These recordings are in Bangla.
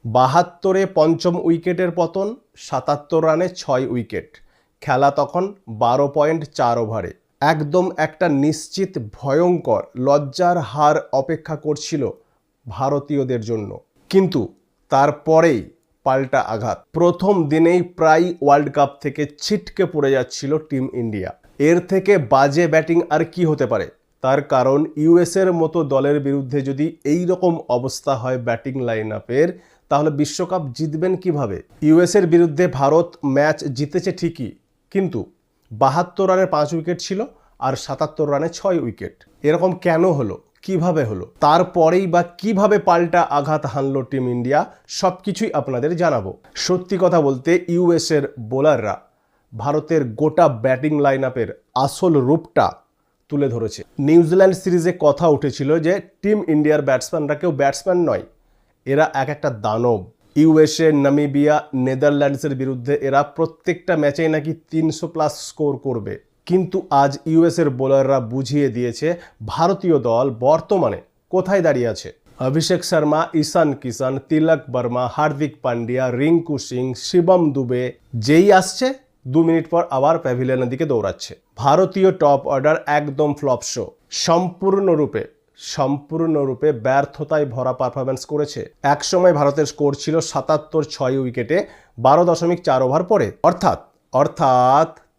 ৭২-এ পঞ্চম উইকেটের পতন, ৭৭ রানে ৬ উইকেট। খেলা তখন ১২.৪ ওভারে। একদম একটা নিশ্চিত ভয়ঙ্কর লজ্জার হার অপেক্ষা করছিল ভারতীয়দের জন্য। কিন্তু তারপরেই পাল্টা আঘাত। প্রথম দিনেই প্রায় ওয়ার্ল্ড কাপ থেকে ছিটকে পড়ে যাচ্ছিল টিম ইন্ডিয়া। এর থেকে বাজে ব্যাটিং আর কি হতে পারে? তার কারণ ইউএসের মতো দলের বিরুদ্ধে যদি এই রকম অবস্থা হয় ব্যাটিং লাইন আপের, তাহলে বিশ্বকাপ জিতবেন কিভাবে? ইউএসের বিরুদ্ধে ভারত ম্যাচ জিতেছে ঠিকই, কিন্তু ৭২ রানে ৫ উইকেট ছিল আর ৭৭ রানে ৬ উইকেট। এরকম কেন হলো? কিভাবে হলো? তারপরেই বা কিভাবে পাল্টা আঘাত হানলো টিম ইন্ডিয়া, সবকিছুই আপনাদের জানাবো। সত্যি কথা বলতে ইউএসের বোলাররা ভারতের গোটা ব্যাটিং লাইন আপের আসল রূপটা তুলে ধরেছে। নিউজিল্যান্ড সিরিজে কথা উঠেছিল যে টিম ইন্ডিয়ার ব্যাটসম্যানরা কেউ ব্যাটসম্যান নয়, এরা এক একটা দানব। ইউএসএ, নামিবিয়া, নেদারল্যান্ডসের বিরুদ্ধে এরা প্রত্যেকটা ম্যাচেই নাকি ৩০০+ স্কোর করবে। কিন্তু আজ ইউএসের বোলাররা বুঝিয়ে দিয়েছে ভারতীয় দল বর্তমানে কোথায় দাঁড়িয়ে আছে। অভিষেক শর্মা, ঈশান কিষান, তিলক বর্মা, হার্দিক পান্ডিয়া, রিঙ্কু সিং, শিবম দুবে যেই আসছে 2 মিনিট পর আবার প্যাভিলিয়নের দিকে দৌড়াচ্ছে। ভারতীয় টপ অর্ডার একদম ফ্লপ শো। সম্পূর্ণরূপে ব্যর্থতায় ভরা পারফরমেন্স করেছে। একসময় ভারতের স্কোর ছিল ৭৭, ৬ উইকেটে ১২.৪ ওভার পরে, অর্থাৎ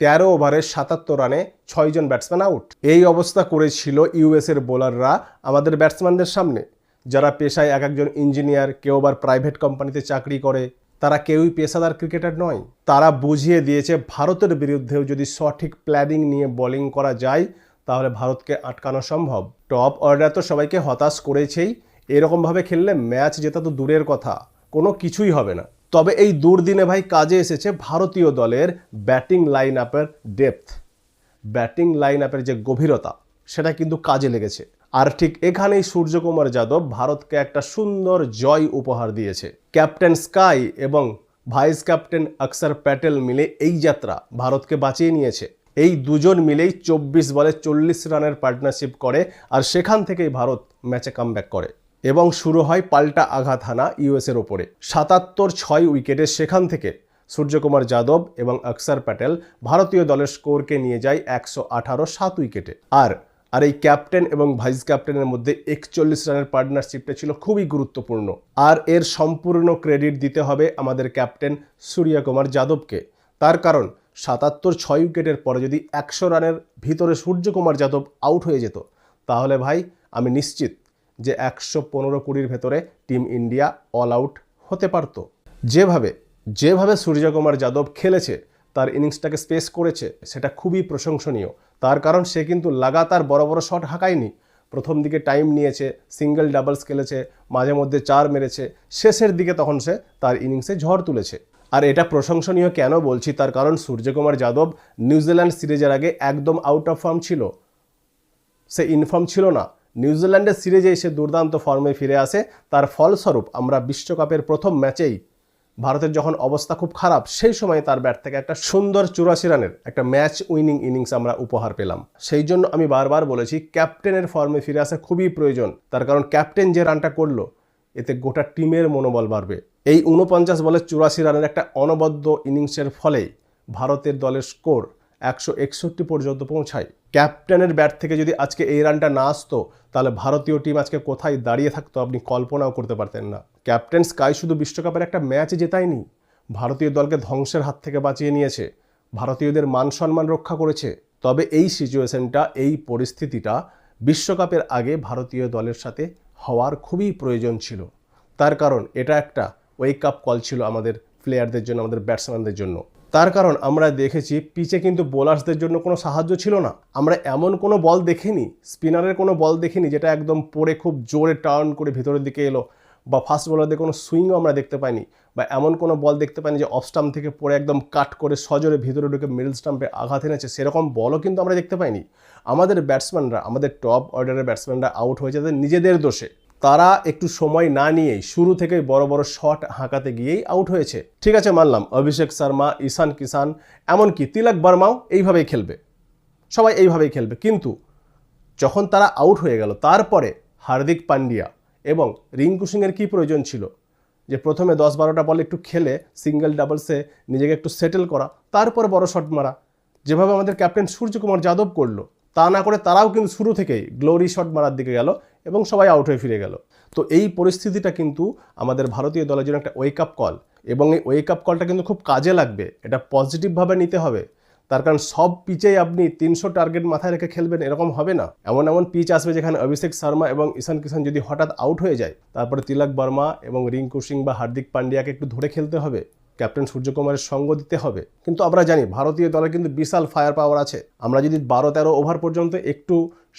১৩ ওভারে ৭৭ রানে ৬ জন ব্যাটসম্যান আউট। এই অবস্থা করেছিল ইউএসের বোলাররা আমাদের ব্যাটসম্যানদের সামনে, যারা পেশায় এক একজন ইঞ্জিনিয়ার, কেউ আবার প্রাইভেট কোম্পানিতে চাকরি করে। তারা কেউই পেশাদার ক্রিকেটার নয়। তারা বুঝিয়ে দিয়েছে ভারতের বিরুদ্ধেও যদি সঠিক প্ল্যানিং নিয়ে বোলিং করা যায় তাহলে ভারতকে আটকানো সম্ভব। টপ অর্ডার তো সবাইকে হতাশ করেছেই, এরকমভাবে খেললে ম্যাচ জেতা তো দূরের কথা, কোনো কিছুই হবে না। তবে এই দুর্দিনে ভাই কাজে এসেছে ভারতীয় দলের ব্যাটিং লাইন আপের ডেপথ, ব্যাটিং লাইন আপের যে গভীরতা, সেটা কিন্তু কাজে লেগেছে। আর ঠিক এখানেই সূর্যকুমার যাদব ভারতকে একটা সুন্দর জয় উপহার দিয়েছে। ক্যাপ্টেন স্কাই এবং ভাইস ক্যাপ্টেন অক্ষর প্যাটেল মিলে এই যাত্রা ভারতকে বাঁচিয়ে নিয়েছে। এই দুজন মিলেই 24 বলে 40 রানের পার্টনারশিপ করে, আর সেখান থেকেই ভারত ম্যাচে কামব্যাক করে এবং শুরু হয় পাল্টা আঘাত হানা ইউএসের ওপরে। ৭৭, ৬ উইকেটে সেখান থেকে সূর্যকুমার যাদব এবং অক্ষর প্যাটেল ভারতীয় দলের স্কোরকে নিয়ে যায় ১১৮, 7 উইকেটে। আর এই ক্যাপ্টেন এবং ভাইস ক্যাপ্টেনের মধ্যে 41 রানের পার্টনারশিপটা ছিল খুবই গুরুত্বপূর্ণ। আর এর সম্পূর্ণ ক্রেডিট দিতে হবে আমাদের ক্যাপ্টেন সূর্যকুমার যাদবকে। তার কারণ ৭৭, ৬ উইকেটের পরে যদি ১০০ রানের ভিতরে সূর্যকুমার যাদব আউট হয়ে যেত, তাহলে ভাই আমি নিশ্চিত যে ১১৫-২০ ভেতরে টিম ইন্ডিয়া অল আউট হতে পারত। যেভাবে সূর্যকুমার যাদব খেলেছে, তার ইনিংসটাকে স্পেস করেছে, সেটা খুবই প্রশংসনীয়। তার কারণ সে কিন্তু লাগাতার বড় বড় শট হাঁকায়নি। প্রথম দিকে টাইম নিয়েছে, সিঙ্গেল ডাবলস খেলেছে, মাঝে মধ্যে 4 মেরেছে, শেষের দিকে তখন সে তার ইনিংসে ঝড় তুলেছে। আর এটা প্রশংসনীয় কেন বলছি, তার কারণ সূর্যকুমার যাদব নিউজিল্যান্ড সিরিজের আগে একদম আউট অফ ফর্ম ছিল, সে ইনফর্ম ছিল না। নিউজিল্যান্ডের সিরিজে এসে দুর্দান্ত ফর্মে ফিরে আসে। তার ফলস্বরূপ আমরা বিশ্বকাপের প্রথম ম্যাচেই ভারতের যখন অবস্থা খুব খারাপ, সেই সময় তার ব্যাট থেকে একটা সুন্দর ৮৪ রানের একটা ম্যাচ উইনিং ইনিংস আমরা উপহার পেলাম। সেই জন্য আমি বারবার বলেছি ক্যাপ্টেনের ফর্মে ফিরে আসা খুবই প্রয়োজন। তার কারণ ক্যাপ্টেন যে রানটা করলো, এতে গোটা টিমের মনোবল বাড়বে। এই ৪৯ বলে ৮৪ রানের একটা অনবদ্য ইনিংসের ফলেই ভারতের দলের স্কোর ১৬১ পর্যন্ত পৌঁছায়। ক্যাপ্টেনের ব্যাট থেকে যদি আজকে এই রানটা না আসতো, তাহলে ভারতীয় টিম আজকে কোথায় দাঁড়িয়ে থাকতো আপনি কল্পনাও করতে পারতেন না। ক্যাপ্টেন স্কাই শুধু বিশ্বকাপের একটা ম্যাচ জেতায়নি, ভারতীয় দলকে ধ্বংসের হাত থেকে বাঁচিয়ে নিয়েছে, ভারতীয়দের মান সম্মান রক্ষা করেছে। তবে এই সিচুয়েশনটা, এই পরিস্থিতিটা বিশ্বকাপের আগে ভারতীয় দলের সাথে হওয়ার খুবই প্রয়োজন ছিল। তার কারণ এটা একটা ওয়েক আপ কল ছিল আমাদের প্লেয়ারদের জন্য, আমাদের ব্যাটসম্যানদের জন্য। তার কারণ আমরা দেখেছি পিচে কিন্তু বোলার্সদের জন্য কোনো সাহায্য ছিল না। আমরা এমন কোনো বল দেখিনি, স্পিনারের কোনো বল দেখিনি যেটা একদম পড়ে খুব জোরে টার্ন করে ভেতরের দিকে এলো, বা ফাস্ট বোলারদের কোনো সুইংও আমরা দেখতে পাইনি, বা এমন কোনো বল দেখতে পাইনি যে অফ স্টাম্প থেকে পড়ে একদম কাট করে সজোরে ভিতরে ঢুকে মিডল স্টাম্পে আঘাত এনেছে, সেরকম বলও কিন্তু আমরা দেখতে পাইনি। আমাদের ব্যাটসম্যানরা, আমাদের টপ অর্ডারের ব্যাটসম্যানরা আউট হয়ে যাতে নিজেদের দোষে, তারা একটু সময় না নিয়েই শুরু থেকেই বড় বড় শট হাঁকাতে গিয়েই আউট হয়েছে। ঠিক আছে, মানলাম অভিষেক শর্মা, ঈশান কিষান, এমনকি তিলক বর্মাও এইভাবেই খেলবে, সবাই এইভাবেই খেলবে। কিন্তু যখন তারা আউট হয়ে গেল, তারপরে হার্দিক পান্ডিয়া এবং রিঙ্কু সিংয়ের কী প্রয়োজন ছিল? যে প্রথমে 10-12টা বল একটু খেলে সিঙ্গেল ডাবলসে নিজেকে একটু সেটেল করা, তারপরে বড় শট মারা, যেভাবে আমাদের ক্যাপ্টেন সূর্যকুমার যাদব করলো। তা না করে তারাও কিন্তু শুরু থেকেই গ্লোরি শট মারার দিকে গেল এবং সবাই আউট হয়ে ফিরে গেল। তো এই পরিস্থিতিটা কিন্তু আমাদের ভারতীয় দলের জন্য একটা ওয়েক আপ কল, এবং এই ওয়েক আপ কলটা কিন্তু খুব কাজে লাগবে। এটা পজিটিভভাবে নিতে হবে, তার কারণ সব পিচেই আপনি 300 টার্গেট মাথায় রেখে খেলবেন এরকম হবে না। এমন এমন পিচ আসবে যেখানে অভিষেক শর্মা এবং ঈশান কিষান যদি হঠাৎ আউট হয়ে যায়, তারপরে তিলক বর্মা এবং রিঙ্কু সিং বা হার্দিক পান্ডিয়াকে একটু ধরে খেলতে হবে, ক্যাপ্টেন সূর্যকুমারের সঙ্গ দিতে হবে। কিন্তু আমরা জানি ভারতীয় দলের কিন্তু বিশাল ফায়ার পাওয়ার আছে। আমরা যদি 12-13 ওভার পর্যন্ত একটু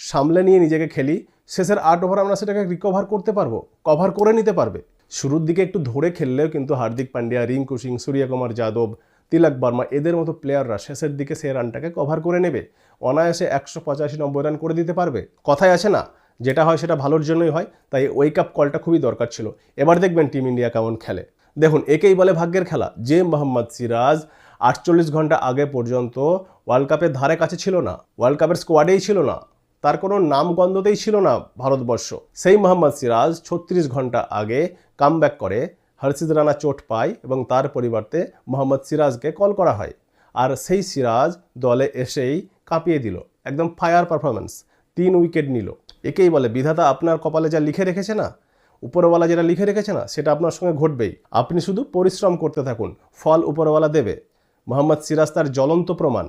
সামলে নিয়ে নিজেকে খেলি, শেষের 8 ওভার আমরা সেটাকে রিকভার করতে পারবো, কভার করে নিতে পারবে। শুরুর দিকে একটু ধরে খেললেও কিন্তু হার্দিক পান্ডিয়া, রিঙ্কু সিং, সূর্যকুমার যাদব, তিলক বর্মা এদের মতো প্লেয়াররা শেষের দিকে সেই রানটাকে কভার করে নেবে, অনায়াসে 185-90 রান করে দিতে পারবে। কথায় আছে না, যেটা হয় সেটা ভালোর জন্যই হয়, তাই ওয়েক আপ কলটা খুবই দরকার ছিল। এবার দেখবেন টিম ইন্ডিয়া কেমন খেলে। দেখুন, একেই বলে ভাগ্যের খেলা যে মোহাম্মদ সিরাজ 48 ঘন্টা আগে পর্যন্ত ওয়ার্ল্ড কাপের ধারে কাছে ছিল না, ওয়ার্ল্ড কাপের স্কোয়াডেই ছিল না, তার কোনো নামগন্ধতেই ছিল না ভারতবর্ষ। সেই মোহাম্মদ সিরাজ 36 ঘন্টা আগে কামব্যাক করে, হর্ষিত রানা চোট পায় এবং তার পরিবর্তে মোহাম্মদ সিরাজকে কল করা হয়। আর সেই সিরাজ দলে এসেই কাঁপিয়ে দিল, একদম ফায়ার পারফরমেন্স, 3 উইকেট নিল। একেই বলে বিধাতা আপনার কপালে যা লিখে রেখেছে না, উপরওয়ালা যেটা লিখে রেখেছে না, সেটা আপনার সঙ্গে ঘটবেই। আপনি শুধু পরিশ্রম করতে থাকুন, ফল উপরওয়ালা দেবে। মোহাম্মদ সিরাজ তার জ্বলন্ত প্রমাণ।